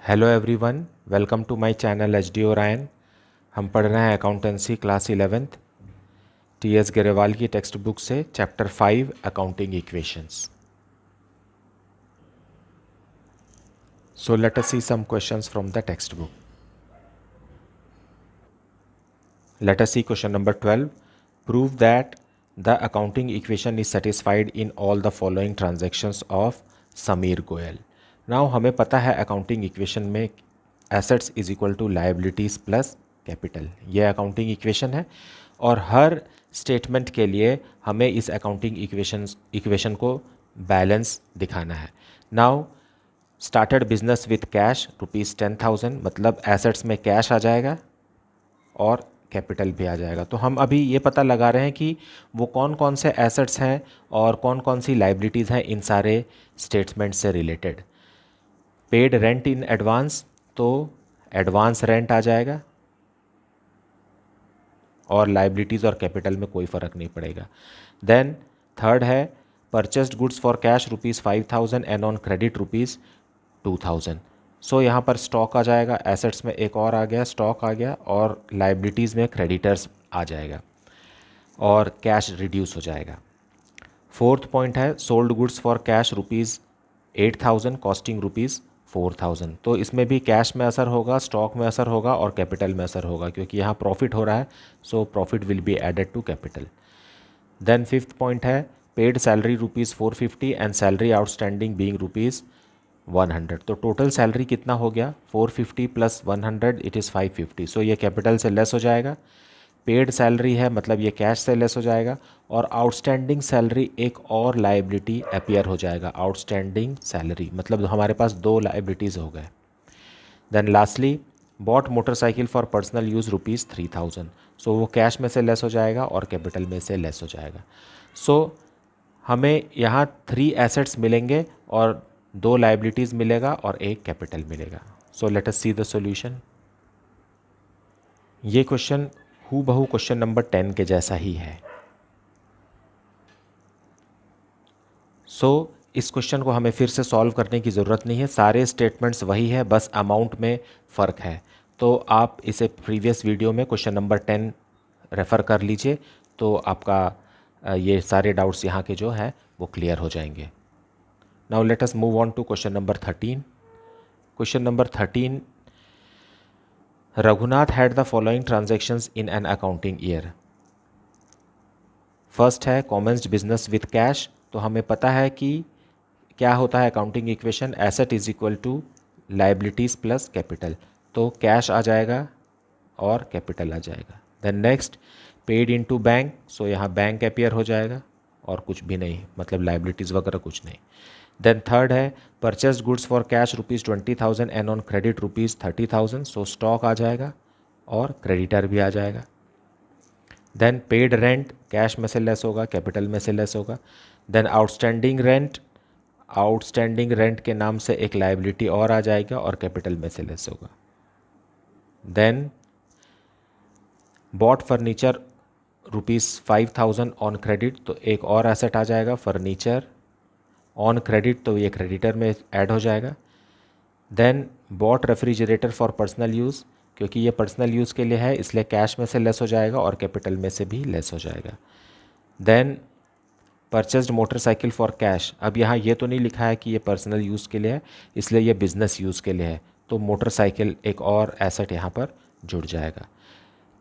Hello everyone, welcome to my channel H D Orion. हम पढ़ रहे हैं accountancy class 11th T S Grewal की टेक्स्ट बुक से chapter 5 accounting equations. So let us see some questions from the text book. Let us see question number 12। Prove that the accounting equation is satisfied in all the following transactions of Sameer Goyal. Now हमें पता है accounting equation में assets is equal to liabilities plus capital, ये accounting equation है और हर statement के लिए हमें इस अकाउंटिंग इक्वेशन को बैलेंस दिखाना है। Now started business with cash ₹10,000, मतलब एसेट्स में कैश आ जाएगा और कैपिटल भी आ जाएगा। तो हम अभी ये पता लगा रहे हैं कि वो कौन कौन से एसेट्स हैं और कौन कौन सी लाइबिलिटीज़ हैं इन सारे स्टेटमेंट से related. Paid rent in advance, तो एडवांस रेंट आ जाएगा और लाइबिलिटीज़ और कैपिटल में कोई फ़र्क नहीं पड़ेगा। देन थर्ड है purchased goods for cash ₹5,000 and on credit ₹2,000। सो यहाँ पर स्टॉक आ जाएगा, एसेट्स में एक और आ गया, स्टॉक आ गया और लाइबिलिटीज़ में क्रेडिटर्स आ जाएगा और कैश रिड्यूस हो जाएगा। फोर्थ पॉइंट है sold goods for cash ₹8,000 costing ₹4,000। तो इसमें भी कैश में असर होगा, स्टॉक में असर होगा और कैपिटल में असर होगा, क्योंकि यहाँ प्रॉफिट हो रहा है, so profit will be added to capital. Then fifth point है paid salary ₹450 and salary outstanding being ₹100। तो टोटल सैलरी कितना हो गया, 450 प्लस 100 इट इज़ 550। सो ये कैपिटल से लेस हो जाएगा। पेड सैलरी है मतलब ये कैश से लेस हो जाएगा और आउटस्टैंडिंग सैलरी एक और लाइबिलिटी अपीयर हो जाएगा। आउटस्टैंडिंग सैलरी मतलब हमारे पास दो लाइबिलिटीज़ हो गए। Then lastly bought motorcycle for personal use ₹3,000। So वो कैश में से लेस हो जाएगा और कैपिटल में से लेस हो जाएगा। सो हमें यहाँ 3 एसेट्स मिलेंगे और 2 लाइबिलिटीज़ मिलेगा और एक कैपिटल मिलेगा। सो let us see the solution. ये क्वेश्चन हूबहू क्वेश्चन नंबर 10 के जैसा ही है। सो इस क्वेश्चन को हमें फिर से सॉल्व करने की ज़रूरत नहीं है, सारे स्टेटमेंट्स वही है, बस अमाउंट में फ़र्क है। तो आप इसे प्रीवियस वीडियो में क्वेश्चन नंबर 10 रेफ़र कर लीजिए, तो आपका ये सारे डाउट्स यहाँ के जो हैं वो क्लियर हो जाएंगे। Now let us move on to question number 13। Question number 13, Raghunath had the following transactions in an accounting year. First है कॉमेंस्ड बिजनेस विथ कैश। तो हमें पता है कि क्या होता है accounting equation, asset is equal to liabilities plus capital. तो कैश आ जाएगा और कैपिटल आ जाएगा। Then next paid into bank, so यहाँ बैंक अपीयर हो जाएगा और कुछ भी नहीं, मतलब लाइबिलिटीज़ वगैरह कुछ नहीं। देन थर्ड है purchased goods for cash ₹20,000 and on credit ₹30,000। So stock आ जाएगा और क्रेडिटर भी आ जाएगा। देन पेड रेंट कैश में से लेस होगा, कैपिटल में से लेस होगा। देन आउटस्टैंडिंग रेंट के नाम से एक लाइबिलिटी और आ जाएगा और कैपिटल में से लेस होगा। Then bought furniture ₹5,000 on credit, तो एक और एसेट आ जाएगा फर्नीचर ऑन क्रेडिट, तो ये क्रेडिटर में ऐड हो जाएगा। Then bought refrigerator for personal use, क्योंकि ये पर्सनल यूज़ के लिए है इसलिए कैश में से लेस हो जाएगा और कैपिटल में से भी लेस हो जाएगा। Then purchased motorcycle for cash, अब यहाँ ये तो नहीं लिखा है कि ये पर्सनल यूज़ के लिए है, इसलिए ये बिजनेस यूज़ के लिए है, तो मोटरसाइकिल एक और एसेट यहाँ पर जुड़ जाएगा।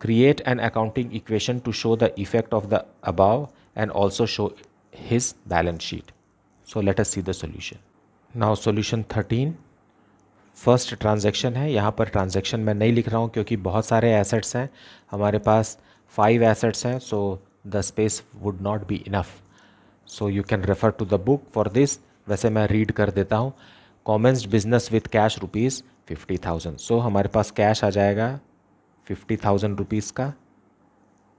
Create an accounting equation two show the effect of the above and also show his balance sheet. So let us see the solution. Now solution 13, first transaction है। यहाँ पर ट्रांजैक्शन मैं नहीं लिख रहा हूँ क्योंकि बहुत सारे एसेट्स हैं, हमारे पास 5 एसेट्स हैं, so the space would not be enough, so you can refer to the book for this. वैसे मैं रीड कर देता हूँ। Commenced business with cash ₹50,000। So हमारे पास कैश आ जाएगा ₹50,000 का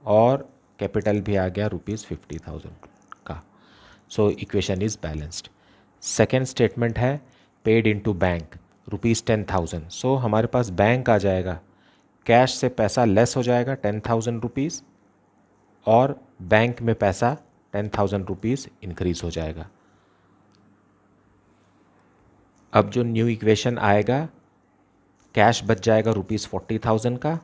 और कैपिटल भी आ गया ₹50,000 का। सो equation is balanced. Second statement है पेड इनटू बैंक ₹10,000। सो हमारे पास बैंक आ जाएगा, कैश से पैसा लेस हो जाएगा ₹10,000 और बैंक में पैसा ₹10,000 इंक्रीज हो जाएगा। अब जो न्यू इक्वेशन आएगा कैश बच जाएगा ₹40,000 का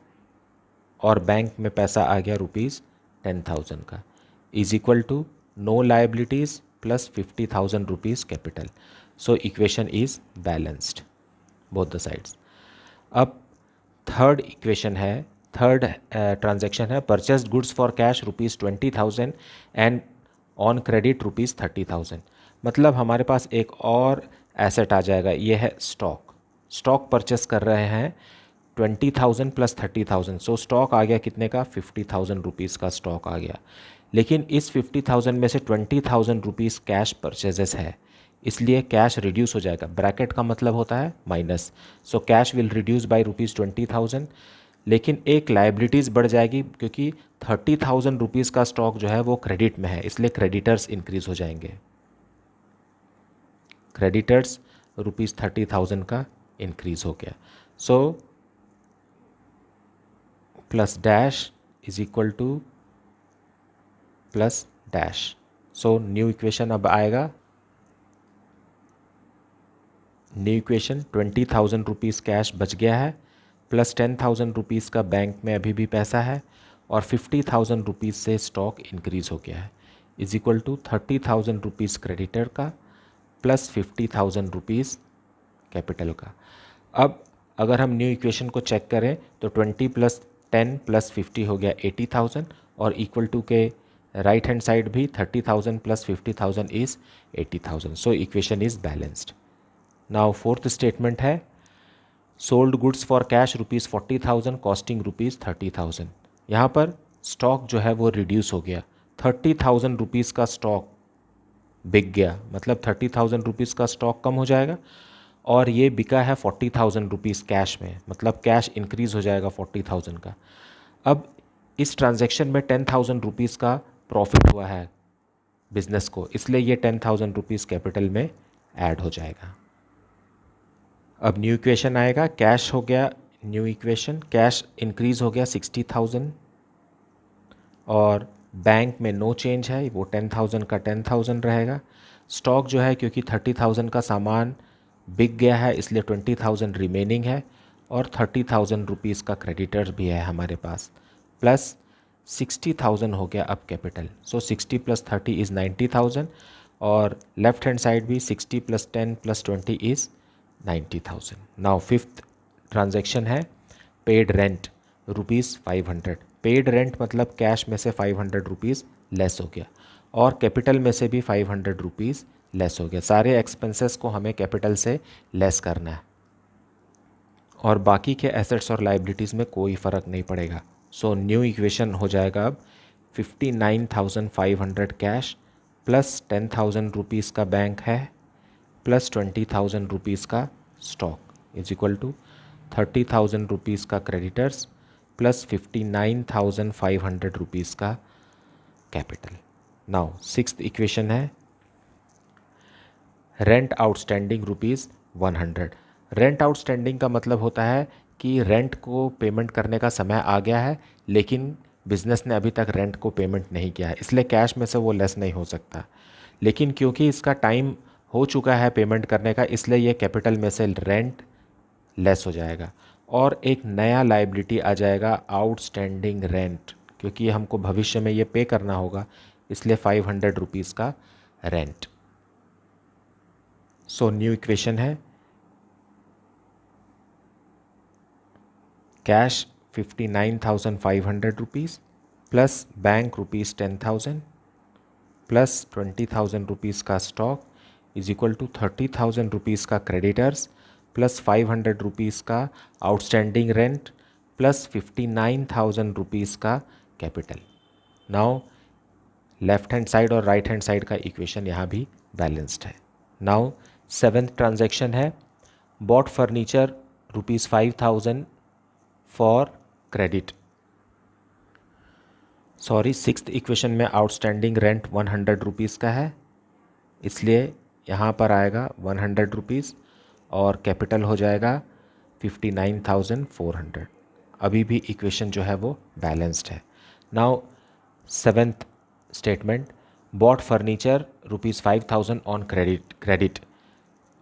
और बैंक में पैसा आ गया ₹10,000 का, is equal to no liabilities plus ₹50,000 capital. So equation is balanced both the sides. अब थर्ड इक्वेशन है, थर्ड ट्रांजैक्शन है, purchased goods for cash ₹20,000 and on credit ₹30,000. मतलब हमारे पास एक और एसेट आ जाएगा, ये है स्टॉक. स्टॉक परचेस कर रहे हैं 20,000 प्लस 30,000. सो स्टॉक आ गया कितने का, ₹50,000 का स्टॉक आ गया. लेकिन इस 50,000 में से ₹20,000 कैश परचेजेस है, इसलिए कैश रिड्यूस हो जाएगा. ब्रैकेट का मतलब होता है minus. So cash will reduce by ₹20,000. लेकिन एक लाइबिलिटीज़ बढ़ जाएगी क्योंकि ₹30,000 का स्टॉक जो है वो क्रेडिट में है, इसलिए क्रेडिटर्स इंक्रीज हो जाएंगे. क्रेडिटर्स ₹30,000 का इंक्रीज हो गया. So plus dash is equal two plus dash. So new equation अब आएगा. न्यू इक्वेशन, ₹20,000 कैश बच गया है प्लस ₹10,000 का बैंक में अभी भी पैसा है और ₹50,000 से स्टॉक इंक्रीज हो गया है, इज इक्वल टू ₹30,000 क्रेडिटर का प्लस ₹50,000 कैपिटल का. अब अगर हम न्यू इक्वेशन को चेक करें तो 20 प्लस 10 प्लस 50 हो गया 80,000 और इक्वल टू के राइट हैंड साइड भी 30,000 plus 50,000 is 80,000. So equation is balanced. Now fourth statement है, sold goods for cash ₹40,000 costing ₹30,000. यहाँ पर स्टॉक जो है वो रिड्यूस हो गया. ₹30,000 का स्टॉक बिक गया, मतलब ₹30,000 का स्टॉक कम हो जाएगा और ये बिका है ₹40,000 कैश में, मतलब कैश इंक्रीज हो जाएगा 40,000 का. अब इस ट्रांजैक्शन में ₹10,000 का प्रॉफिट हुआ है बिजनेस को, इसलिए ये ₹10,000 कैपिटल में ऐड हो जाएगा. अब न्यू इक्वेशन आएगा, कैश हो गया न्यू इक्वेशन, कैश इंक्रीज हो गया 60,000 और बैंक में नो चेंज है, वो 10,000 का 10,000 रहेगा. स्टॉक जो है क्योंकि 30,000 का सामान बिक गया है इसलिए 20,000 रिमेनिंग है और ₹30,000 का क्रेडिटर्स भी है हमारे पास, प्लस 60,000 हो गया अब कैपिटल. सो 60 प्लस 30 इज़ 90,000 और लेफ्ट हैंड साइड भी 60 plus 10 plus 20 is 90,000. Now fifth transaction है, पेड रेंट ₹500. पेड रेंट मतलब कैश में से ₹500 लेस हो गया और कैपिटल में से भी ₹500 लेस हो गया. सारे एक्सपेंसेस को हमें कैपिटल से लेस करना है और बाकी के एसेट्स और लाइबिलिटीज़ में कोई फ़र्क नहीं पड़ेगा. सो न्यू इक्वेशन हो जाएगा अब 59,500 कैश प्लस ₹10,000 का बैंक है प्लस ₹20,000 का स्टॉक इज इक्वल टू ₹30,000 का क्रेडिटर्स प्लस ₹59,500 का कैपिटल. नाउ सिक्स्थ इक्वेशन है, रेंट आउटस्टैंडिंग ₹100. रेंट आउटस्टैंडिंग का मतलब होता है कि रेंट को पेमेंट करने का समय आ गया है लेकिन बिजनेस ने अभी तक रेंट को पेमेंट नहीं किया है, इसलिए कैश में से वो लेस नहीं हो सकता. लेकिन क्योंकि इसका टाइम हो चुका है पेमेंट करने का, इसलिए ये कैपिटल में से रेंट लेस हो जाएगा और एक नया लाइबिलिटी आ जाएगा, आउटस्टैंडिंग रेंट, क्योंकि हमको भविष्य में ये पे करना होगा, इसलिए ₹500 का रेंट. सो न्यू इक्वेशन है, कैश ₹59,500 प्लस बैंक ₹10,000 प्लस ₹20,000 का स्टॉक इज इक्वल टू ₹30,000 का क्रेडिटर्स प्लस ₹500 का आउटस्टैंडिंग रेंट प्लस ₹59,000 का capital. Now left hand side और राइट हैंड साइड का इक्वेशन यहाँ भी बैलेंस्ड है. नाउ सेवेंथ ट्रांजैक्शन है, bought furniture ₹5,000 for credit. Sorry, sixth equation में आउटस्टैंडिंग रेंट ₹100 का है, इसलिए यहाँ पर आएगा ₹100 और कैपिटल हो जाएगा 59,400. अभी भी इक्वेशन जो है वो बैलेंस्ड है. Now seventh statement, bought furniture ₹5,000 on credit.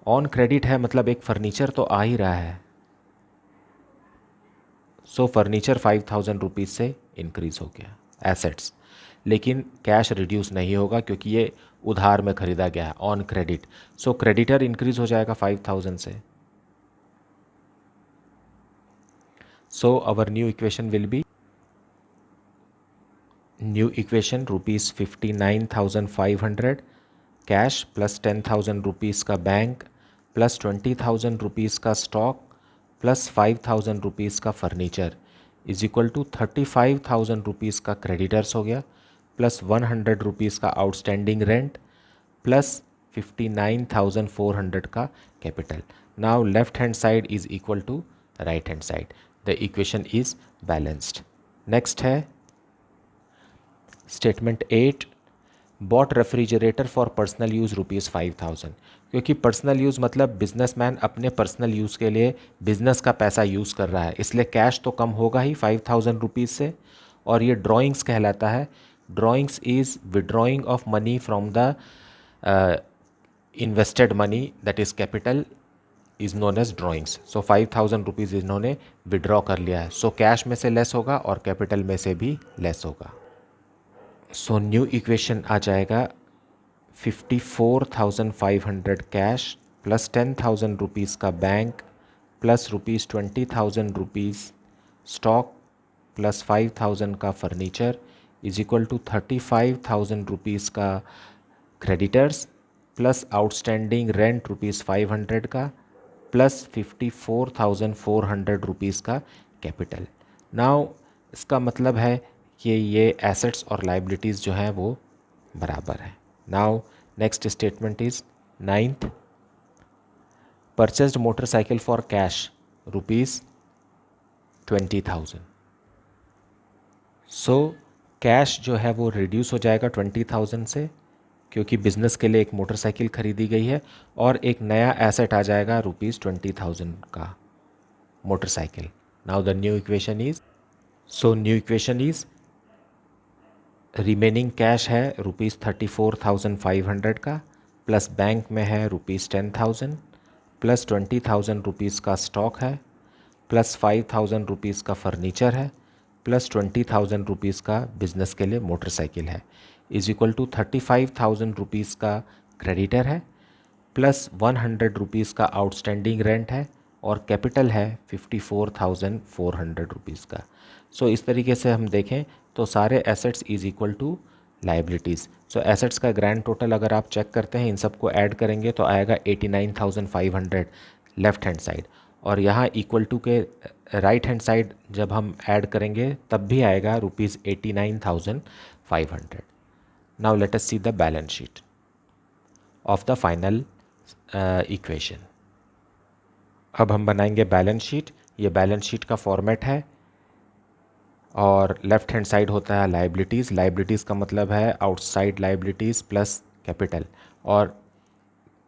On credit है मतलब एक फर्नीचर तो आ ही रहा है, सो फर्नीचर 5,000 रुपीज़ से इंक्रीज़ हो गया एसेट्स, लेकिन कैश रिड्यूस नहीं होगा क्योंकि ये उधार में ख़रीदा गया है on credit. So creditor increase हो जाएगा 5,000 से। So our new equation will be new equation rupees 59,500 cash plus 10,000 rupees का बैंक प्लस 20,000 रुपीज़ का स्टॉक प्लस 5,000 रुपीज़ का furniture is equal to 35,000 rupees का क्रेडिटर्स हो गया प्लस 100 रुपीज़ का आउटस्टैंडिंग रेंट प्लस 59,400 का capital. Now left hand side is equal to right hand side, the equation is balanced. Next है statement 8, bought refrigerator for personal use rupees 5,000। क्योंकि personal use मतलब businessman अपने personal use के लिए business का पैसा use कर रहा है, इसलिए कैश तो कम होगा ही 5,000 रुपीज़ से। और ये ड्राइंग्स कहलाता है। Drawings is withdrawing of money from the invested money that is capital is known as drawings. So 5,000 rupees इन्होंने विड्रॉ कर लिया है। सो कैश में से लेस होगा और कैपिटल में से भी लेस होगा। सो न्यू इक्वेशन आ जाएगा 54,500 कैश प्लस 10,000 रुपीज़ का bank plus rupees 20,000 rupees stock plus 5,000 का furniture is equal to 35,000 rupees का creditors plus outstanding rent rupees 500 का प्लस 54,400 रुपीज़ का कैपिटल। नाउ इसका मतलब है कि ये एसेट्स और लाइबिलिटीज़ जो हैं वो बराबर है। Now next statement is 9th, purchased motorcycle for cash rupees 20,000। So cash जो है वो रिड्यूस हो जाएगा 20,000 से क्योंकि बिजनेस के लिए एक मोटरसाइकिल खरीदी गई है और एक नया एसेट आ जाएगा रुपीज़ 20,000 का motorcycle. Now the new equation is new equation is remaining cash है रुपीज़ 34,500 का प्लस बैंक में है रुपीज़ 10,000 प्लस 20,000 रुपीज़ का स्टॉक है प्लस 5,000 रुपीज़ का फर्नीचर है प्लस 20,000 रुपीज़ का बिजनेस के लिए मोटरसाइकिल है इज इक्वल टू 35,000 रुपीज़ का क्रेडिटर है प्लस 100 रुपीज़ का आउटस्टैंडिंग रेंट है और कैपिटल है 54,400 रुपीज़ का। सो इस तरीके से हम देखें तो सारे assets is equal to liabilities. So assets का ग्रैंड टोटल अगर आप चेक करते हैं इन सबको ऐड करेंगे तो आएगा 89,500 लेफ़्ट हैंड साइड, और यहाँ इक्वल टू के राइट हैंड साइड जब हम ऐड करेंगे तब भी आएगा rupees 89,500। Now let us see the balance sheet of the final equation. अब हम बनाएंगे बैलेंस शीट। ये बैलेंस शीट का फॉर्मेट है और लेफ़्ट हैंड साइड होता है लाइबिलिटीज़। लाइबिलिटीज़ का मतलब है आउटसाइड लाइबिलिटीज़ प्लस कैपिटल, और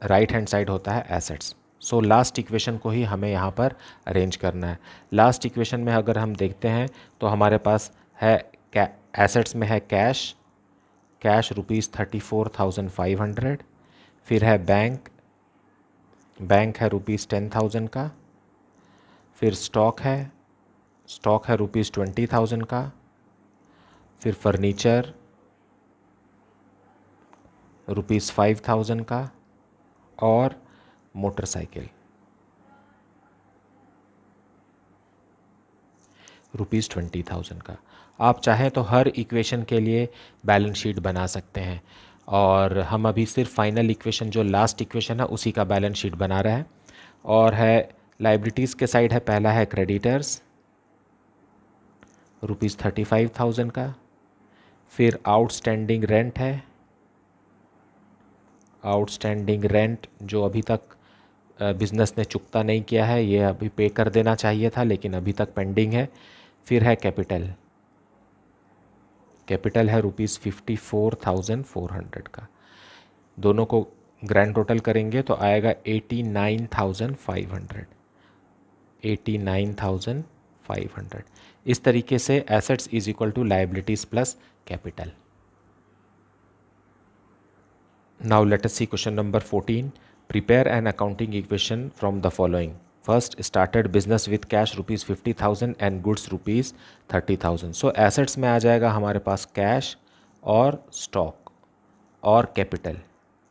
राइट हैंड साइड होता है एसेट्स। सो लास्ट इक्वेशन को ही हमें यहाँ पर अरेंज करना है। लास्ट इक्वेशन में अगर हम देखते हैं तो हमारे पास है एसेट्स में है कैश रुपीज़ 34,500, फिर है बैंक है रुपीज़ 10,000 का, फिर स्टॉक है रुपीज़ 20,000 का, फिर फर्नीचर रुपीज़ 5,000 का और मोटरसाइकिल रुपीज़ 20,000 का। आप चाहें तो हर इक्वेशन के लिए बैलेंस शीट बना सकते हैं, और हम अभी सिर्फ फाइनल इक्वेशन जो लास्ट इक्वेशन है उसी का बैलेंस शीट बना रहे हैं। और है लाइबिलिटीज़ के साइड है, पहला है क्रेडिटर्स रुपीज़ 35,000 का, फिर आउटस्टैंडिंग रेंट है, आउटस्टैंडिंग रेंट जो अभी तक बिज़नेस ने चुकता नहीं किया है, ये अभी पे कर देना चाहिए था लेकिन अभी तक पेंडिंग है। फिर है कैपिटल है रुपीज़ 54,400 का। दोनों को ग्रैंड टोटल करेंगे तो आएगा 89,500। इस तरीके से assets is equal to liabilities plus capital. Now let us see question number 14, prepare an accounting equation from the following. First started business with cash ₹50,000 and goods ₹30,000। So assets में आ जाएगा हमारे पास कैश और स्टॉक और capital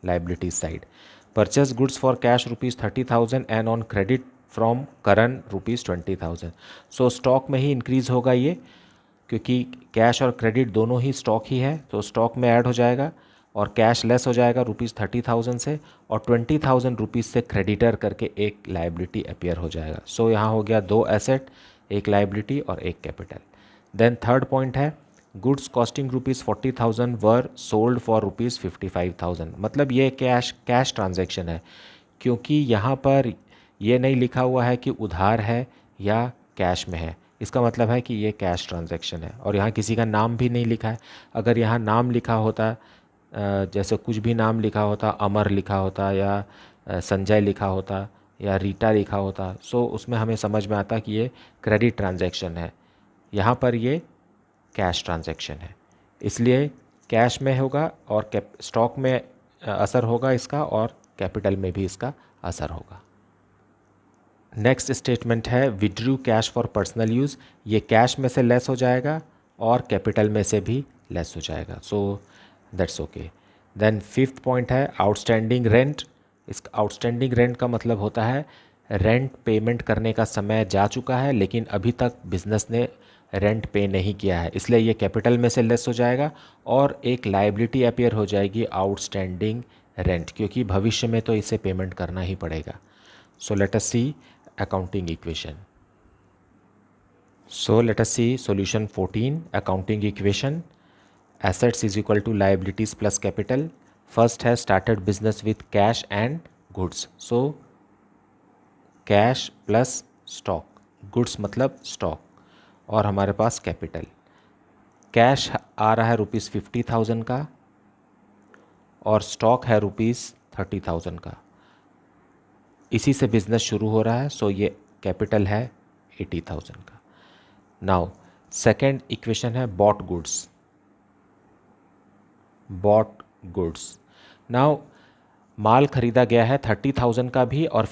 liabilities side. Purchase goods for cash ₹30,000 and on credit from Karan ₹20,000। So stock में ही increase होगा ये, क्योंकि कैश और क्रेडिट दोनों ही स्टॉक ही है, तो स्टॉक में ऐड हो जाएगा और कैश लेस हो जाएगा ₹30,000 से, और ₹20,000 से क्रेडिटर करके एक लाइबिलिटी अपीयर हो जाएगा। सो यहाँ हो गया 2 एसेट, एक लाइबिलिटी और एक कैपिटल। देन थर्ड पॉइंट है goods costing ₹40,000 were sold for ₹55,000। मतलब ये कैश ट्रांजैक्शन है, क्योंकि यहाँ पर ये नहीं लिखा हुआ है कि उधार है या कैश में है। इसका मतलब है कि ये कैश ट्रांजैक्शन है, और यहाँ किसी का नाम भी नहीं लिखा है। अगर यहाँ नाम लिखा होता, जैसे कुछ भी नाम लिखा होता, अमर लिखा होता या संजय लिखा होता या रीटा लिखा होता, सो उसमें हमें समझ में आता कि ये क्रेडिट ट्रांजैक्शन है। यहाँ पर ये कैश ट्रांजैक्शन है, इसलिए कैश में होगा और स्टॉक में असर होगा इसका, और कैपिटल में भी इसका असर होगा। नेक्स्ट स्टेटमेंट है withdrew cash for personal use. ये कैश में से लेस हो जाएगा और कैपिटल में से भी लेस हो जाएगा, so that's okay. Then fifth point है आउटस्टैंडिंग रेंट। इस आउटस्टैंडिंग रेंट का मतलब होता है रेंट पेमेंट करने का समय जा चुका है, लेकिन अभी तक बिजनेस ने रेंट पे नहीं किया है, इसलिए ये कैपिटल में से लेस हो जाएगा और एक लायबिलिटी अपीयर हो जाएगी आउटस्टैंडिंग रेंट, क्योंकि भविष्य में तो इसे पेमेंट करना ही पड़ेगा। सो let us C accounting equation. So let us see solution 14 accounting equation. Assets is equal to liabilities plus capital. First has started business with cash and goods. So cash plus stock, goods मतलब stock, और हमारे पास capital. Cash आ रहा है ₹50,000 का और stock है ₹30,000 का। इसी से बिज़नेस शुरू हो रहा है, सो ये कैपिटल है 80,000 का। नाउ सेकेंड इक्वेशन है bought goods. Bought goods, now माल खरीदा गया है 30,000 का भी और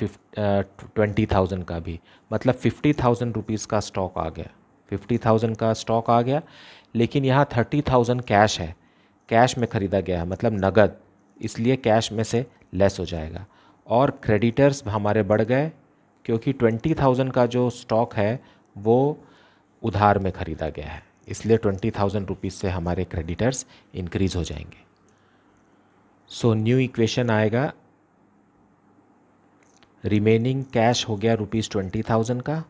20,000 का भी, मतलब 50,000 रुपीज़ का स्टॉक आ गया। 50,000 का स्टॉक आ गया, लेकिन यहाँ 30,000 कैश है, कैश में ख़रीदा गया है मतलब नगद, इसलिए कैश में से लेस हो जाएगा। और क्रेडिटर्स हमारे बढ़ गए, क्योंकि 20,000 का जो स्टॉक है वो उधार में ख़रीदा गया है, इसलिए 20,000 रुपीज़ से हमारे क्रेडिटर्स इंक्रीज़ हो जाएंगे। सो न्यू इक्वेशन आएगा, रिमेनिंग कैश हो गया ₹20,000 का,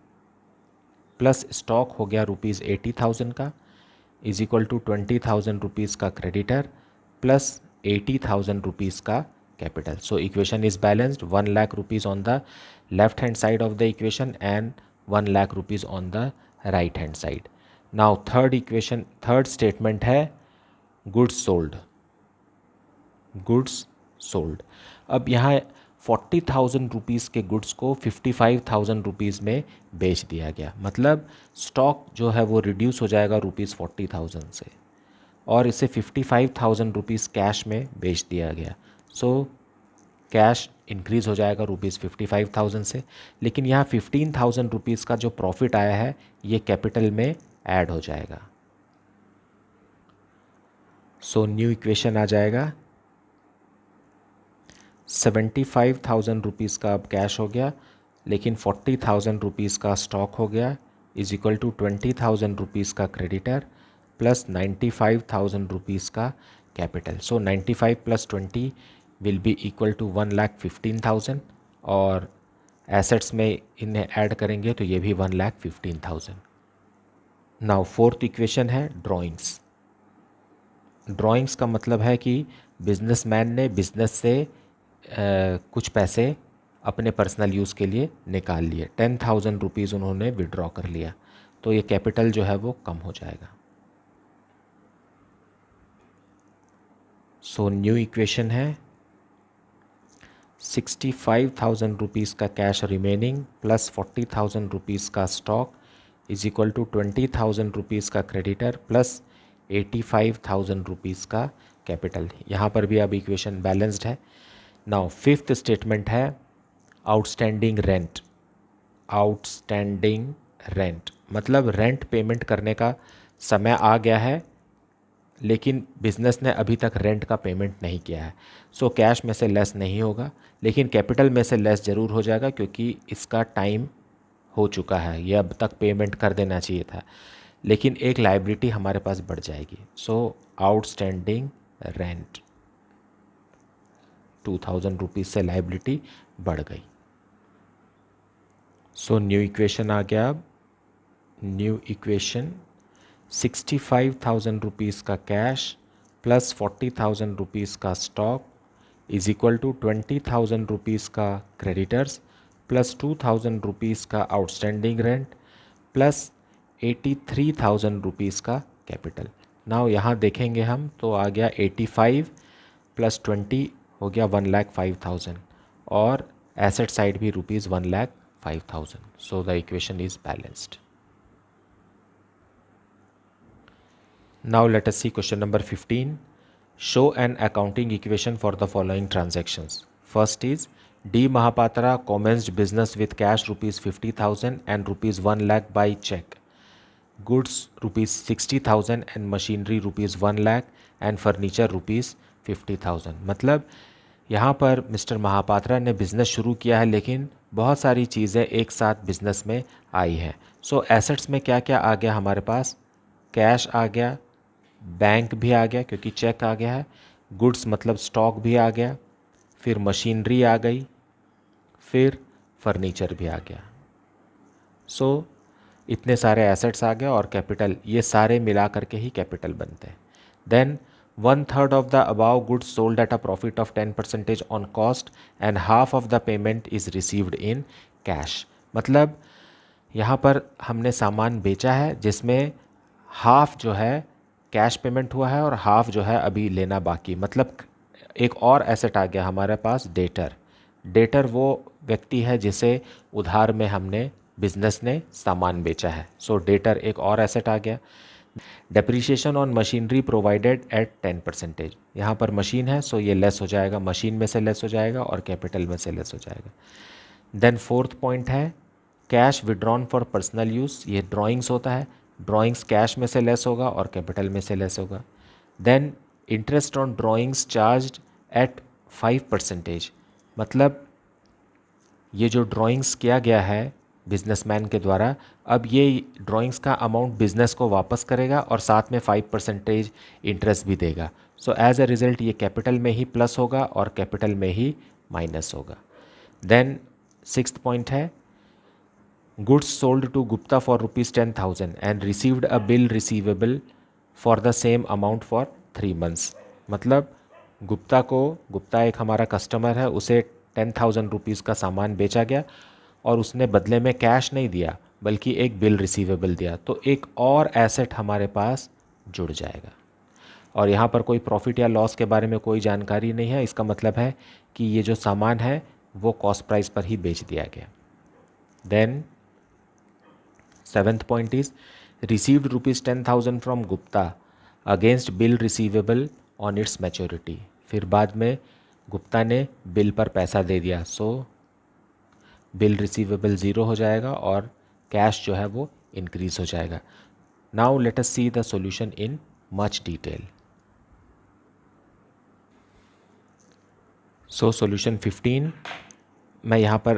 प्लस स्टॉक हो गया ₹80,000 का, इज इक्वल टू 20,000 रुपीज़ का क्रेडिटर प्लस 80,000 रुपीज़ का capital. So equation is balanced, 1 lakh rupees on the left hand side of the equation and 1 lakh rupees on the right hand side. Now third equation, third statement है goods sold. Goods sold. अब यहाँ 40,000 rupees के goods को 55,000 rupees में बेच दिया गया, मतलब स्टॉक जो है वो रिड्यूस हो जाएगा ₹40,000 से, और इसे 55,000 रुपीज़ कैश में बेच दिया गया। सो कैश इंक्रीज़ हो जाएगा ₹55,000 से, लेकिन यहाँ 15,000 रुपीज़ का जो प्रॉफिट आया है ये कैपिटल में ऐड हो जाएगा। सो न्यू इक्वेशन आ जाएगा, 75,000 रुपीज़ का अब कैश हो गया, लेकिन 40,000 रुपीज़ का स्टॉक हो गया, इज इक्वल टू 20,000 रुपीज़ का क्रेडिटर प्लस 95,000 रुपीज़ का capital. So 95 plus 20 will be equal to 1,15,000, और एसेट्स में इन्हें ऐड करेंगे तो ये भी 1,15,000। नाउ फोर्थ इक्वेशन है ड्राइंग्स। ड्राइंग्स का मतलब है कि बिजनेसमैन ने बिजनेस से कुछ पैसे अपने पर्सनल यूज़ के लिए निकाल लिए, 10,000 रुपीज़ उन्होंने विड्रॉ कर लिया, तो ये कैपिटल जो है वो कम हो जाएगा। सो न्यू इक्वेशन है 65,000 रुपीज़ का कैश रिमेनिंग प्लस 40,000 रुपीज़ का stock is equal to 20,000 rupees का क्रेडिटर प्लस 85,000 रुपीज़ का कैपिटल। यहाँ पर भी अब इक्वेशन बैलेंस्ड है। नाउ फिफ्थ स्टेटमेंट है आउटस्टैंडिंग रेंट। आउटस्टैंडिंग रेंट, मतलब रेंट पेमेंट करने का समय आ गया है लेकिन बिजनेस ने अभी तक रेंट का पेमेंट नहीं किया है। सो कैश में से लेस नहीं होगा, लेकिन कैपिटल में से लेस ज़रूर हो जाएगा क्योंकि इसका टाइम हो चुका है, ये अब तक पेमेंट कर देना चाहिए था, लेकिन एक लाइबिलिटी हमारे पास बढ़ जाएगी। सो आउटस्टैंडिंग रेंट 2000 रुपीज़ से लाइबिलिटी बढ़ गई। सो न्यू इक्वेशन आ गया। अब न्यू इक्वेशन 65,000 रुपीज़ का कैश प्लस 40,000 रुपीज़ का stock is equal to 20,000 rupees का क्रेडिटर्स प्लस 2,000 रुपीज़ का आउटस्टैंडिंग रेंट प्लस 83,000 रुपीज़ का कैपिटल। नाउ यहाँ देखेंगे हम तो आ गया 85 प्लस 20 हो गया 1,05,000 और एसेट साइड भी ₹1,05,000। So the equation is balanced. Now let us see question number 15. Show an accounting equation for the following transactions. First is D. Mahapatra commenced business with cash ₹50,000 and ₹1 lakh by check. Goods ₹60,000 and machinery ₹1 lakh and furniture ₹50,000। मतलब यहाँ पर mister Mohapatra ने business शुरू किया है लेकिन बहुत सारी चीज़ें एक साथ बिज़नेस में आई हैं। सो एसेट्स में क्या क्या आ गया हमारे पास? कैश आ गया, बैंक भी आ गया क्योंकि चेक आ गया है, गुड्स मतलब स्टॉक भी आ गया, फिर मशीनरी आ गई, फिर फर्नीचर भी आ गया। सो इतने सारे एसेट्स आ गए और कैपिटल, ये सारे मिला करके ही कैपिटल बनते हैं। Then 1/3 of the above goods sold at a profit of 10% on cost and half of the payment is received in cash. मतलब यहाँ पर हमने सामान बेचा है जिसमें हाफ जो है कैश पेमेंट हुआ है और हाफ जो है अभी लेना बाकी। मतलब एक और एसेट आ गया हमारे पास, डेटर। डेटर वो व्यक्ति है जिसे उधार में हमने बिजनेस ने सामान बेचा है। सो डेटर एक और एसेट आ गया। Depreciation on machinery provided at 10%। यहाँ पर मशीन है सो ये लेस हो जाएगा, मशीन में से लेस हो जाएगा और कैपिटल में से लेस हो जाएगा। देन फोर्थ पॉइंट है cash withdrawn for personal use, ये ड्राइंग्स होता है, ड्राइंग्स कैश में से लेस होगा और कैपिटल में से लेस होगा। Then interest on drawings charged at 5%। मतलब ये जो ड्राइंग्स किया गया है बिजनेसमैन के द्वारा, अब ये ड्राइंग्स का अमाउंट बिजनेस को वापस करेगा और साथ में 5% इंटरेस्ट भी देगा। सो एज अ रिज़ल्ट ये कैपिटल में ही प्लस होगा और कैपिटल में ही माइनस होगा। देन सिक्स्थ पॉइंट है goods sold to Gupta for ₹10,000 and received a bill receivable for the same amount for 3 months। मतलब गुप्ता एक हमारा कस्टमर है, उसे 10,000 रुपीज़ का सामान बेचा गया और उसने बदले में कैश नहीं दिया बल्कि एक बिल रिसीवेबल दिया, तो एक और एसेट हमारे पास जुड़ जाएगा। और यहाँ पर कोई प्रॉफिट या लॉस के बारे में कोई जानकारी नहीं है, इसका मतलब है कि ये जो सामान है वो कॉस्ट प्राइस पर ही बेच दिया गया। Then seventh point is received ₹10,000 from Gupta against bill receivable on its maturity. फिर बाद में गुप्ता ने बिल पर पैसा दे दिया, सो बिल रिसीवेबल ज़ीरो हो जाएगा और कैश जो है वो इंक्रीज हो जाएगा। Now let us see the solution in much detail. So solution 15, मैं यहाँ पर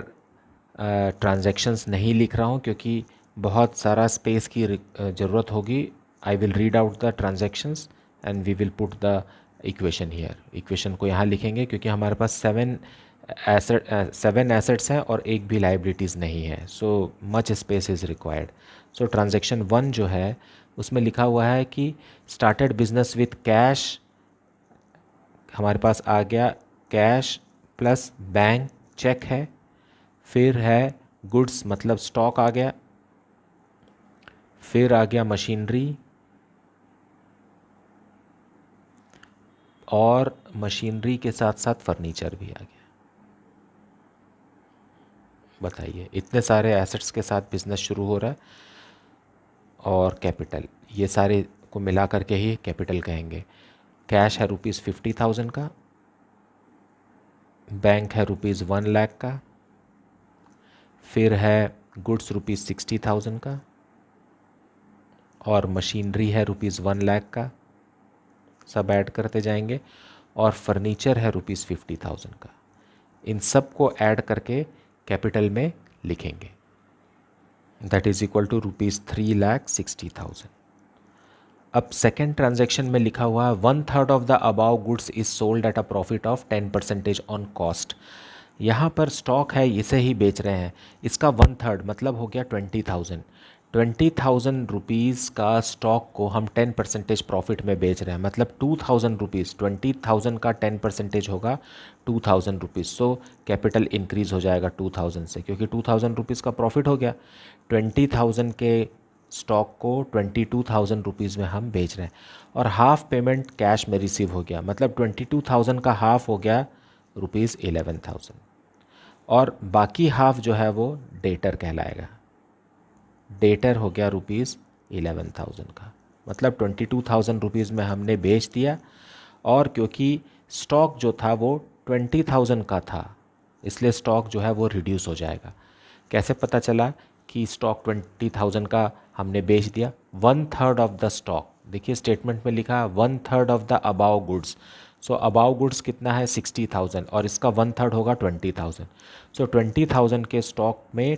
ट्रांजैक्शंस नहीं लिख रहा हूँ क्योंकि बहुत सारा स्पेस की ज़रूरत होगी। I will read out the transactions and we will put the equation here. Equation को यहाँ लिखेंगे क्योंकि हमारे पास 7 एसेट्स हैं और एक भी लाइबिलिटीज़ नहीं है, so much space is required. So transaction 1 जो है उसमें लिखा हुआ है कि स्टार्टेड बिजनेस विथ कैश, हमारे पास आ गया कैश प्लस बैंक चेक है, फिर है गुड्स मतलब स्टॉक आ गया, फिर आ गया मशीनरी और मशीनरी के साथ साथ फर्नीचर भी आ गया। बताइए, इतने सारे एसेट्स के साथ बिजनेस शुरू हो रहा है और कैपिटल, ये सारे को मिला करके ही कैपिटल कहेंगे। कैश है ₹50,000 का, बैंक है ₹1 लाख का, फिर है गुड्स रुपीज़ 60,000 का, और मशीनरी है रुपीज़ 1 लाख का, सब ऐड करते जाएंगे, और फर्नीचर है रुपीज़ 50,000 का। इन सब को ऐड करके कैपिटल में लिखेंगे, that is equal to rupees 3,60,000। अब सेकेंड ट्रांजैक्शन में लिखा हुआ है 1/3 of the above goods is sold at a profit of 10% on cost. यहाँ पर स्टॉक है, इसे ही बेच रहे हैं, इसका 1/3 मतलब हो गया 20,000 रुपीज़ का स्टॉक को हम 10% प्रॉफिट में बेच रहे हैं, मतलब 2,000 रुपीज़, 20,000 का 10% होगा 2,000 रुपीज़। सो कैपिटल इंक्रीज़ हो जाएगा 2,000 से, क्योंकि 2,000 रुपीज़ का प्रॉफिट हो गया। 20,000 के स्टॉक को 22,000 रुपीज़ में हम बेच रहे हैं, और हाफ पेमेंट कैश में रिसीव हो गया, मतलब 22,000 का हाफ हो गया रुपीज़ 11,000, और बाकी हाफ जो है वो डेटर कहलाएगा। डेटर हो गया रुपीज़ 11,000 का, मतलब 22,000 रुपीज़ में हमने बेच दिया, और क्योंकि स्टॉक जो था वो 20,000 का था, इसलिए स्टॉक जो है वो रिड्यूस हो जाएगा। कैसे पता चला कि स्टॉक 20,000 का हमने बेच दिया? 1/3 ऑफ द स्टॉक, देखिए स्टेटमेंट में लिखा है 1/3 of the above goods. So above goods कितना है? 60,000, और इसका 1/3 होगा 20,000। सो 20,000 के स्टॉक में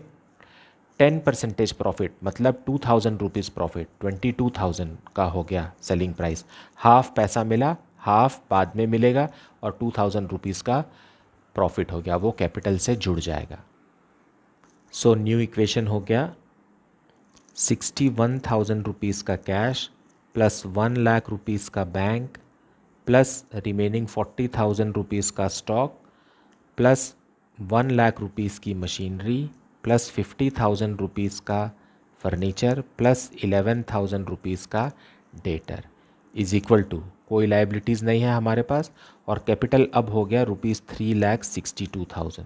10% प्रॉफिट, मतलब 2,000 रुपीज़ प्रॉफिट, 22,000 का हो गया सेलिंग प्राइस। हाफ पैसा मिला, हाफ बाद में मिलेगा, और 2,000 रुपीज़ का प्रॉफिट हो गया, वो कैपिटल से जुड़ जाएगा। सो न्यू इक्वेशन हो गया 61,000 रुपीज़ का कैश प्लस 1 लाख रुपीज़ का बैंक प्लस रिमेनिंग 40,000 रुपीज़ का स्टॉक प्लस 1 लाख रुपीज़ की मशीनरी प्लस 50,000 रुपीज़ का फर्नीचर प्लस 11,000 रुपीज़ का डेटर इज इक्वल टू, कोई लाइबिलिटीज़ नहीं है हमारे पास, और कैपिटल अब हो गया रुपीज़ 3,62,000।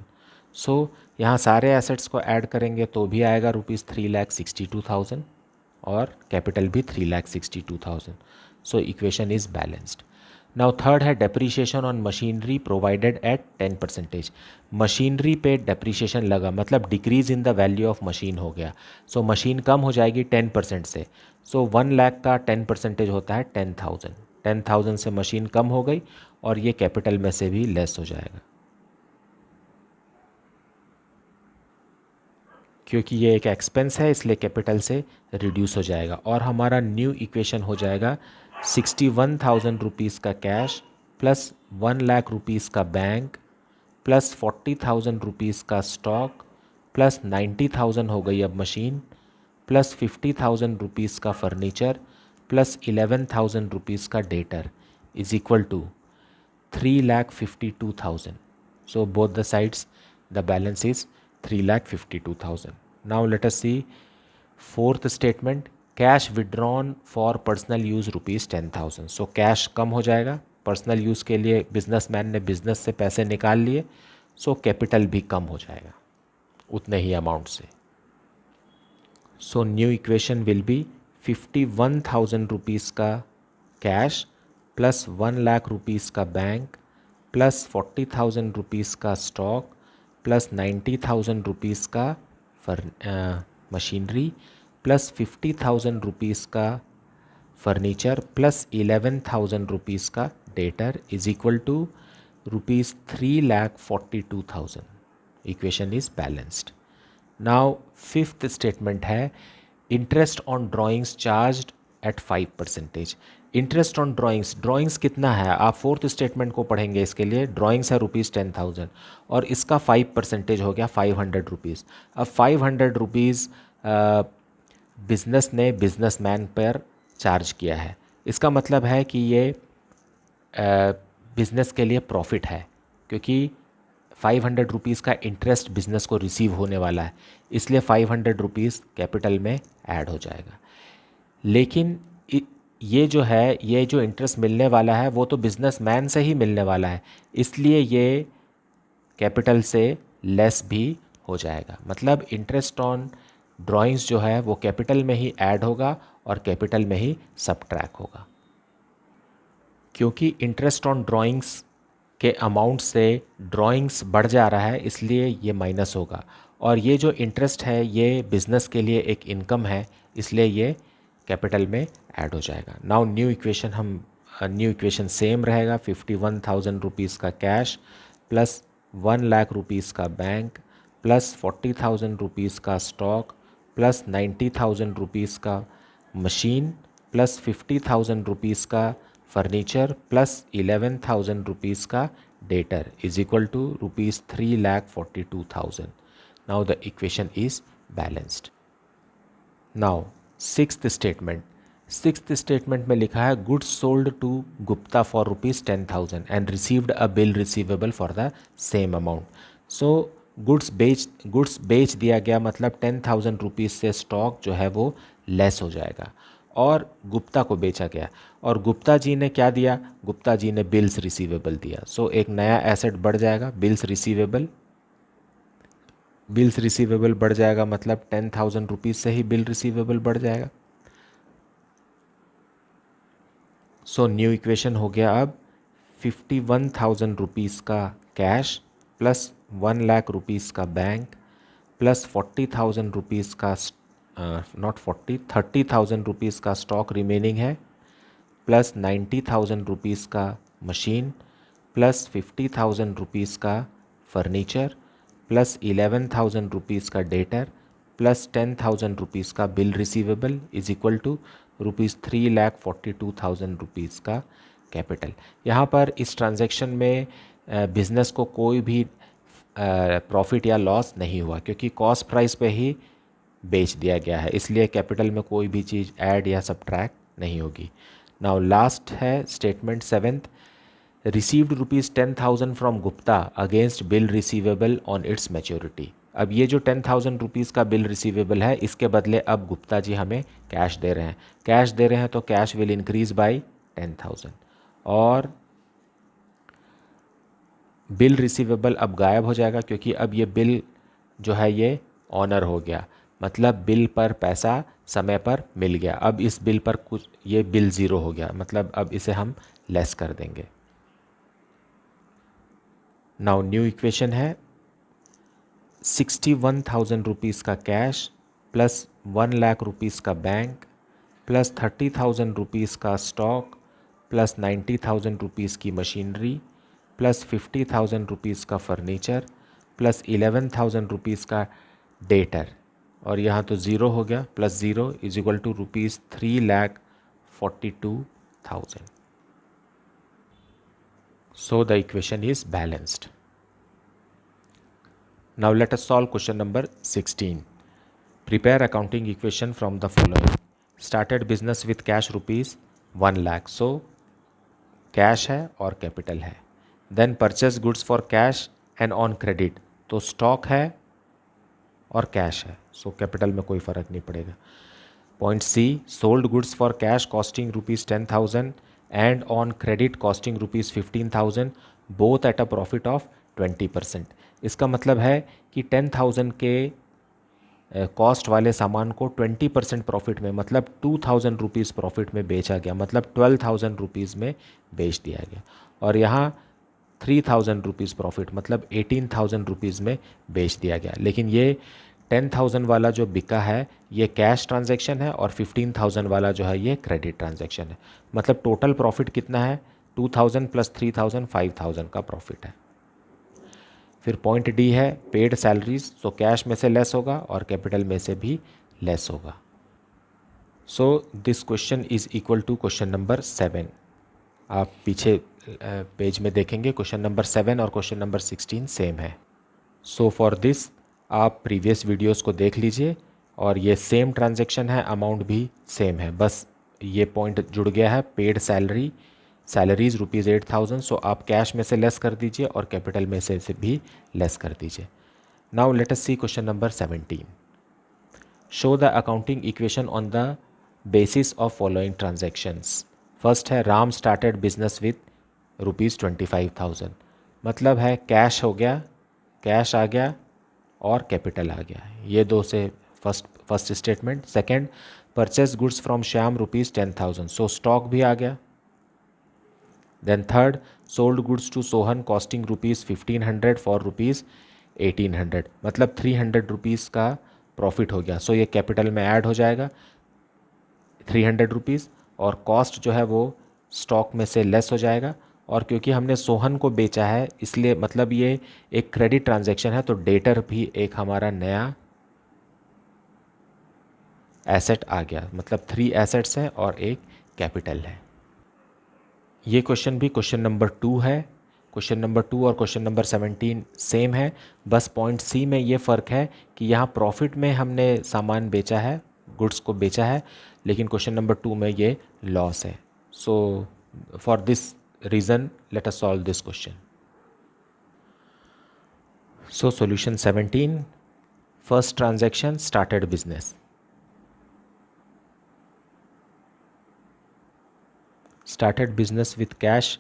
सो यहाँ सारे एसेट्स को ऐड करेंगे तो भी आएगा रुपीज़ 3,62,000, और कैपिटल भी 3,62,000। So equation is balanced. Now third है depreciation on machinery provided at 10%। Machinery पे डेप्रीशिएशन लगा, मतलब decrease in the value of machine हो गया। सो मशीन कम हो जाएगी 10% से। सो 1 लाख का 10% होता है 10,000। 10,000 से मशीन कम हो गई, और ये कैपिटल में से भी लेस हो जाएगा, क्योंकि ये एक एक्सपेंस है, इसलिए कैपिटल से रिड्यूस हो जाएगा। और हमारा न्यू इक्वेशन हो जाएगा 61,000 रुपीज़ का कैश प्लस 1 लाख रुपीज़ का बैंक प्लस 40,000 रुपीज़ का स्टॉक प्लस 90,000 हो गई अब मशीन प्लस 50,000 रुपीज़ का फर्नीचर प्लस 11,000 रुपीज़ का debtor is equal to 3,52,000. So both the sides the balance is 3,52,000. Now let us see fourth statement, cash withdrawn for personal use rupees 10,000. So cash कम हो जाएगा, personal use के लिए businessman ने business से पैसे निकाल लिए, सो कैपिटल भी कम हो जाएगा उतने ही अमाउंट से। So new equation will be 51,000 rupees का कैश प्लस 1 लाख रुपीज़ का बैंक प्लस 40,000 रुपीज़ का स्टॉक प्लस 90,000 रुपीज़ का मशीनरी प्लस 50,000 रुपीज़ का फर्नीचर प्लस 11,000 रुपीज़ का debtor is equal to rupees 3,42,000. Equation is balanced. Now fifth statement है interest on drawings charged at 5%. Interest on drawings कितना है? आप fourth statement को पढ़ेंगे, इसके लिए ड्राइंग्स है रुपीज़ 10,000, और इसका 5% हो गया 500 रुपीज़. अब 500 रुपीज़ बिजनेस ने बिजनेसमैन पर चार्ज किया है, इसका मतलब है कि ये बिज़नेस के लिए प्रॉफिट है, क्योंकि 500 रुपीज़ का इंटरेस्ट बिजनेस को रिसीव होने वाला है, इसलिए 500 रुपीज़ कैपिटल में ऐड हो जाएगा. लेकिन ये जो है, ये जो इंटरेस्ट मिलने वाला है वो तो बिजनेसमैन से ही मिलने वाला है, इसलिए ये कैपिटल से लेस भी हो जाएगा. मतलब इंटरेस्ट ऑन ड्राइंग्स जो है वो कैपिटल में ही ऐड होगा और कैपिटल में ही सबट्रैक्ट होगा, क्योंकि इंटरेस्ट ऑन ड्राइंग्स के अमाउंट से ड्राइंग्स बढ़ जा रहा है, इसलिए ये माइनस होगा, और ये जो इंटरेस्ट है ये बिज़नेस के लिए एक इनकम है, इसलिए ये कैपिटल में ऐड हो जाएगा। नाउ न्यू इक्वेशन सेम रहेगा, 51,000 रुपीज़ का कैश प्लस 1,00,000 रुपीज़ का बैंक प्लस 40,000 रुपीज़ का स्टॉक प्लस 90,000 रुपीज़ का मशीन प्लस 50,000 रुपीज़ का फर्नीचर प्लस 11,000 रुपीज़ का debtor is equal to rupees 3,42,000। Now the equation is balanced. Now sixth statement में लिखा है goods sold to Gupta for rupees 10,000 and received a bill receivable for the same amount. So goods बेच दिया गया, मतलब 10,000 rupees से stock जो है वो लेस हो जाएगा और गुप्ता को बेचा गया। और गुप्ता जी ने क्या दिया? गुप्ता जी ने बिल्स रिसीवेबल दिया। सो एक नया एसेट बढ़ जाएगा, बिल्स रिसीवेबल बढ़ जाएगा, मतलब 10,000 रुपीज़ से ही बिल रिसीवेबल बढ़ जाएगा। सो न्यू इक्वेशन हो गया अब 51,000 रुपीज़ का कैश प्लस 1,00,000 रुपीज़ का बैंक प्लस 40,000 रुपीज़ का 30,000 रुपीज़ का स्टॉक रिमेनिंग है प्लस 90,000 रुपीज़ का मशीन प्लस 50,000 रुपीज़ का फर्नीचर प्लस 11,000 रुपीज़ का डेटर प्लस 10,000 रुपीज़ का bill receivable is equal to rupees 3,42,000 rupees का कैपिटल। यहाँ पर इस ट्रांजैक्शन में बिज़नेस को कोई भी प्रॉफिट या लॉस नहीं हुआ, क्योंकि कॉस्ट प्राइस पे ही बेच दिया गया है, इसलिए कैपिटल में कोई भी चीज़ ऐड या सब्ट्रैक्ट नहीं होगी। नाउ लास्ट है statement 7th, received rupees 10,000 from Gupta against bill receivable on its maturity. अब ये जो 10,000 रुपीज़ का बिल रिसीवेबल है, इसके बदले अब गुप्ता जी हमें कैश दे रहे हैं, तो कैश विल इंक्रीज बाय 10,000 और बिल रिसीवेबल अब गायब हो जाएगा, क्योंकि अब ये बिल जो है ये ऑनर हो गया, मतलब बिल पर पैसा समय पर मिल गया। अब इस बिल पर कुछ, ये बिल ज़ीरो हो गया, मतलब अब इसे हम लेस कर देंगे। नाउ न्यू इक्वेशन है 61,000 रुपीज़ का कैश प्लस 1,00,000 रुपीज़ का बैंक प्लस 30,000 रुपीज़ का स्टॉक प्लस 90,000 रुपीज़ की मशीनरी प्लस 50,000 रुपीज़ का फर्नीचर प्लस 11,000 रुपीज़ का डेटर, और यहाँ तो ज़ीरो हो गया, plus zero is equal to rupees 3,42,000। So the equation is balanced. Now let us solve question number 16. Prepare accounting equation from the following. Started business with cash rupees 1 lakh. So cash है और capital है. Then purchase goods for cash and on credit. तो stock है और cash है. So capital में कोई फ़र्क नहीं पड़ेगा. Point C, sold goods for cash costing rupees 10,000 and on credit costing rupees 15,000, both at a profit of 20%. इसका मतलब है कि 10,000 के कॉस्ट वाले सामान को 20% प्रॉफिट में, मतलब 2,000 रुपीज़ प्रॉफिट में बेचा गया, मतलब 12,000 रुपीज़ में बेच दिया गया। और यहाँ 3,000 रुपीज़ प्रॉफिट, मतलब 18,000 रुपीज़ में बेच दिया गया। लेकिन ये 10,000 वाला जो बिका है ये कैश ट्रांजैक्शन है और 15,000 वाला जो है ये क्रेडिट ट्रांजैक्शन है। मतलब टोटल प्रॉफिट कितना है? 2,000 प्लस 3,000, 5,000 का प्रॉफिट है। फिर पॉइंट डी है पेड सैलरीज, तो कैश में से लेस होगा और कैपिटल में से भी लेस होगा। So this question is equal to question number 7। आप पीछे पेज में देखेंगे क्वेश्चन नंबर 7 और क्वेश्चन नंबर 16 सेम है। सो फॉर दिस आप प्रीवियस वीडियोस को देख लीजिए और ये सेम ट्रांजैक्शन है, अमाउंट भी सेम है, बस ये पॉइंट जुड़ गया है पेड सैलरीज रुपीज़ 8,000। सो आप कैश में से लेस कर दीजिए और कैपिटल में से भी लेस कर दीजिए। Now let us see question number 17। Show the accounting equation on the basis of following transactions. First है Ram started business with rupees 25,000, मतलब है कैश हो गया, कैश आ गया और कैपिटल आ गया, ये दो से first statement. Second, purchase goods from Shyam rupees 10,000, so stock भी आ गया। Then third, sold goods to Sohan costing rupees 1,500 for rupees 1800, मतलब 300 रुपीज़ का प्रॉफिट हो गया। सो ये कैपिटल में ऐड हो जाएगा 300 रुपीज़, और कॉस्ट जो है वो स्टॉक में से लेस हो जाएगा। और क्योंकि हमने सोहन को बेचा है इसलिए मतलब ये एक क्रेडिट ट्रांजैक्शन है, तो डेटर भी एक हमारा नया एसेट आ गया, मतलब 3 एसेट्स हैं और एक कैपिटल है। ये क्वेश्चन भी क्वेश्चन नंबर 2 है। क्वेश्चन नंबर 2 और क्वेश्चन नंबर 17 सेम है, बस पॉइंट सी में ये फ़र्क है कि यहाँ प्रॉफिट में हमने सामान बेचा है, गुड्स को बेचा है, लेकिन क्वेश्चन नंबर 2 में ये लॉस है। So for this reason let us solve this question. So solution 17, first transaction started business. Started business with cash,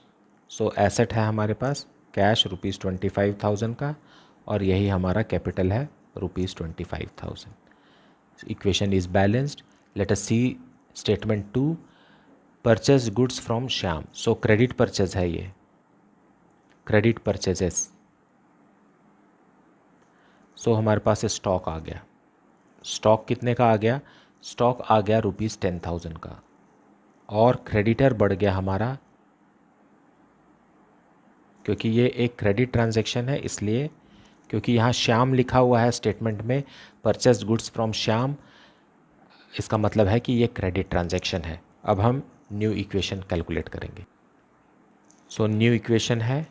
so asset है हमारे पास कैश ₹25,000 का, और यही हमारा कैपिटल है ₹25,000। Equation is balanced. Let us see statement 2, purchase goods from Shyam. So credit purchase है ये, क्रेडिट परचेजेस। सो हमारे पास स्टॉक आ गया। स्टॉक कितने का आ गया? स्टॉक आ गया ₹10,000 का, और क्रेडिटर बढ़ गया हमारा, क्योंकि ये एक क्रेडिट ट्रांजैक्शन है इसलिए, क्योंकि यहाँ श्याम लिखा हुआ है स्टेटमेंट में, परचेज गुड्स फ्रॉम श्याम, इसका मतलब है कि ये क्रेडिट ट्रांजैक्शन है। अब हम न्यू इक्वेशन कैलकुलेट करेंगे। सो न्यू इक्वेशन है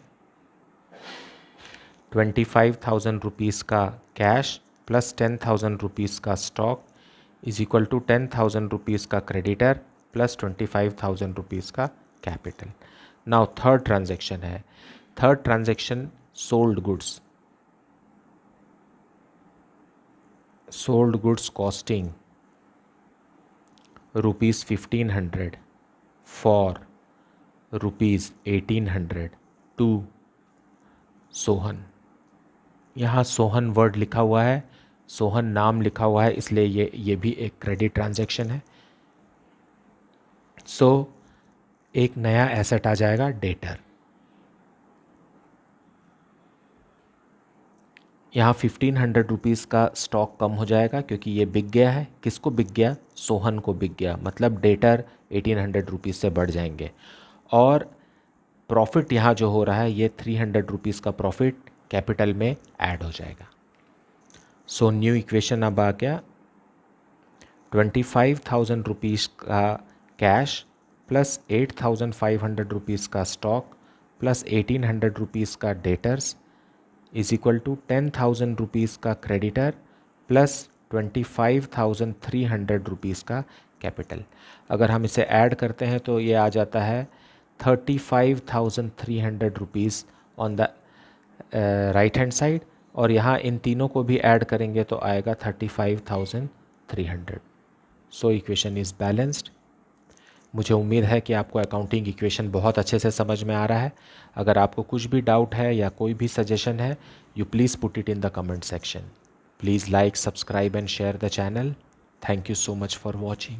25,000 रुपीज़ का कैश प्लस 10,000 रुपीज़ का stock is equal to 10,000 rupees का क्रेडिटर प्लस 25,000 रुपीज़ का कैपिटल। नाउ थर्ड ट्रांजैक्शन है। Third transaction sold goods. Sold goods costing ₹1,500 for ₹1,800 to Sohan. यहाँ सोहन वर्ड लिखा हुआ है, सोहन नाम लिखा हुआ है, इसलिए ये भी एक क्रेडिट ट्रांजैक्शन है। सो एक नया एसेट आ जाएगा डेटर। यहाँ 1,500 रुपीज़ का स्टॉक कम हो जाएगा क्योंकि ये बिक गया है। किसको बिक गया? सोहन को बिक गया, मतलब डेटर 1,800 रुपीज़ से बढ़ जाएंगे। और प्रॉफिट यहाँ जो हो रहा है ये 300 रुपीज़ का प्रॉफिट कैपिटल में ऐड हो जाएगा। सो न्यू इक्वेशन अब आ गया 25,000 रुपीज़ का कैश प्लस 8,500 रुपीज़ का स्टॉक प्लस 1,800 रुपीज़ का debtors is equal to 10,000 rupees का क्रेडिटर प्लस 25,300 रुपीज़ का कैपिटल। अगर हम इसे ऐड करते हैं तो ये आ जाता है 35,300 rupees on the right hand side, और यहाँ इन तीनों को भी ऐड करेंगे तो आएगा 35,300। सो इक्वेशन इज़ बैलेंस्ड। मुझे उम्मीद है कि आपको अकाउंटिंग इक्वेशन बहुत अच्छे से समझ में आ रहा है। अगर आपको कुछ भी डाउट है या कोई भी सजेशन है, you please put it in the comment section. Please like, subscribe and share the channel. Thank you so much for watching.